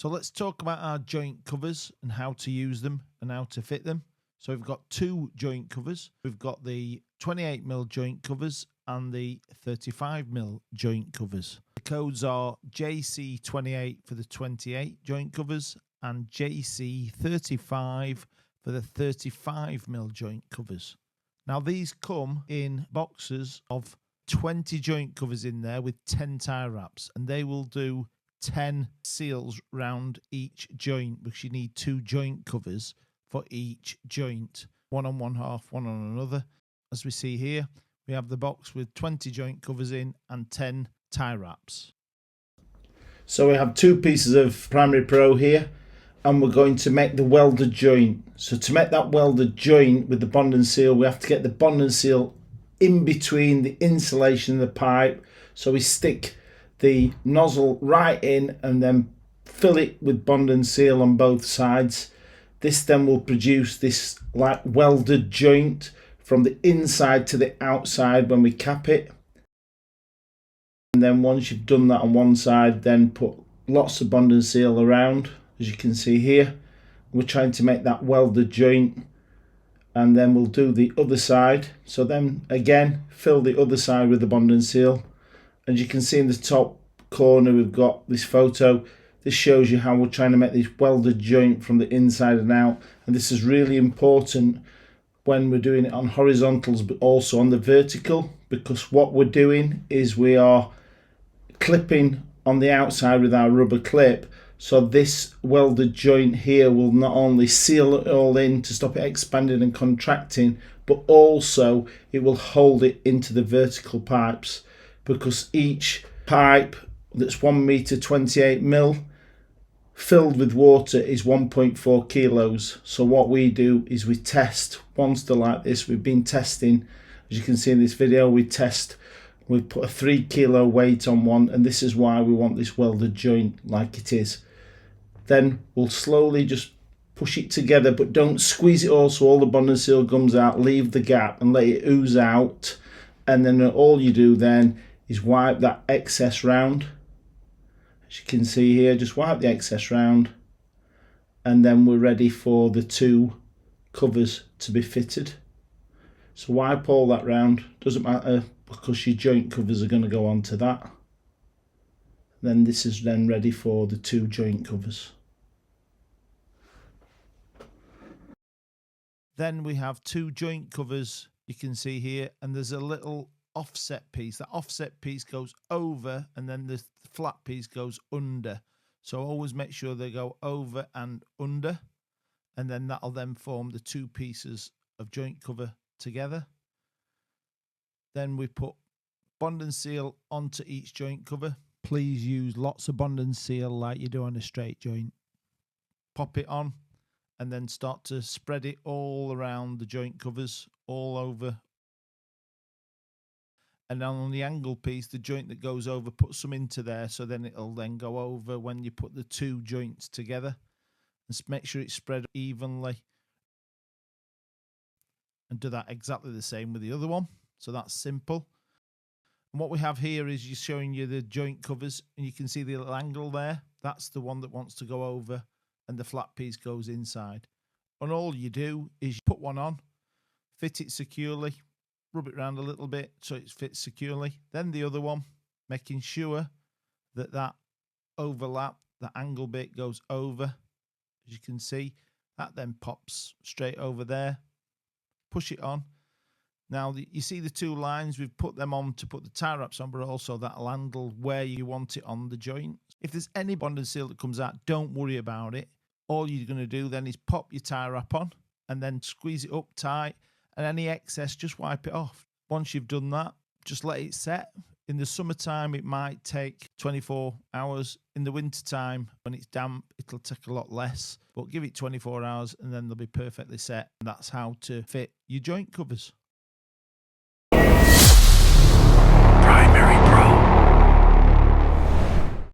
So let's talk about our joint covers and how to use them and how to fit them. So we've got two joint covers. We've got the 28mm joint covers and the 35mm joint covers. The codes are JC28 for the 28 joint covers and JC35 for the 35mm joint covers. Now these come in boxes of 20 joint covers in there with 10 tie wraps, and they will do 10 seals round each joint because you need two joint covers for each joint, one on one half, one on another. As we see here, we have the box with 20 joint covers in and 10 tie wraps. So we have two pieces of Primary Pro here, and we're going to make the welded joint. So to make that welded joint with the bond and seal, we have to get the bond and seal in between the insulation and the pipe. So we stick the nozzle right in and then fill it with bond and seal on both sides. This then will produce this like welded joint from the inside to the outside when we cap it. And then once you've done that on one side, then put lots of bond and seal around, as you can see here. We're trying to make that welded joint, and then we'll do the other side. So then again, fill the other side with the bond and seal. As you can see in the top corner, we've got this photo. This shows you how we're trying to make this welded joint from the inside and out. And this is really important when we're doing it on horizontals, but also on the vertical, because what we're doing is we are clipping on the outside with our rubber clip. So this welded joint here will not only seal it all in to stop it expanding and contracting, but also it will hold it into the vertical pipes, because each pipe that's 1 meter 28mm filled with water is 1.4 kilos. So what we do is we test one still like this. We've been testing, as you can see in this video, we put a 3 kilo weight on one, and this is why we want this welded joint like it is. Then we'll slowly just push it together, but don't squeeze it all so all the bond and seal comes out. Leave the gap and let it ooze out, and then all you do then is wipe that excess round. As you can see here, just wipe the excess round, and then we're ready for the two covers to be fitted. So wipe all that round, doesn't matter, because your joint covers are going to go onto that. Then this is then ready for the two joint covers. Then we have two joint covers, you can see here, and there's a little offset piece. That offset piece goes over, and then the flat piece goes under. So always make sure they go over and under, and then that'll then form the two pieces of joint cover together. Then we put bond and seal onto each joint cover. Please use lots of bond and seal like you do on a straight joint. Pop it on and then start to spread it all around the joint covers, all over. And then on the angle piece, the joint that goes over, put some into there, so then it'll then go over when you put the two joints together. And make sure it's spread evenly. And do that exactly the same with the other one. So that's simple. And what we have here is just showing you the joint covers, and you can see the little angle there. That's the one that wants to go over, and the flat piece goes inside. And all you do is you put one on, fit it securely, rub it around a little bit so it fits securely. Then the other one, making sure that that overlap, the angle bit goes over. As you can see, that then pops straight over there. Push it on. Now, you see the two lines, we've put them on to put the tie wraps on, but also that'll handle where you want it on the joint. If there's any bond and seal that comes out, don't worry about it. All you're going to do then is pop your tie wrap on and then squeeze it up tight, and any excess, just wipe it off. Once you've done that, just let it set. In the summertime, it might take 24 hours. In the wintertime, when it's damp, it'll take a lot less. But give it 24 hours and then they'll be perfectly set. And that's how to fit your joint covers.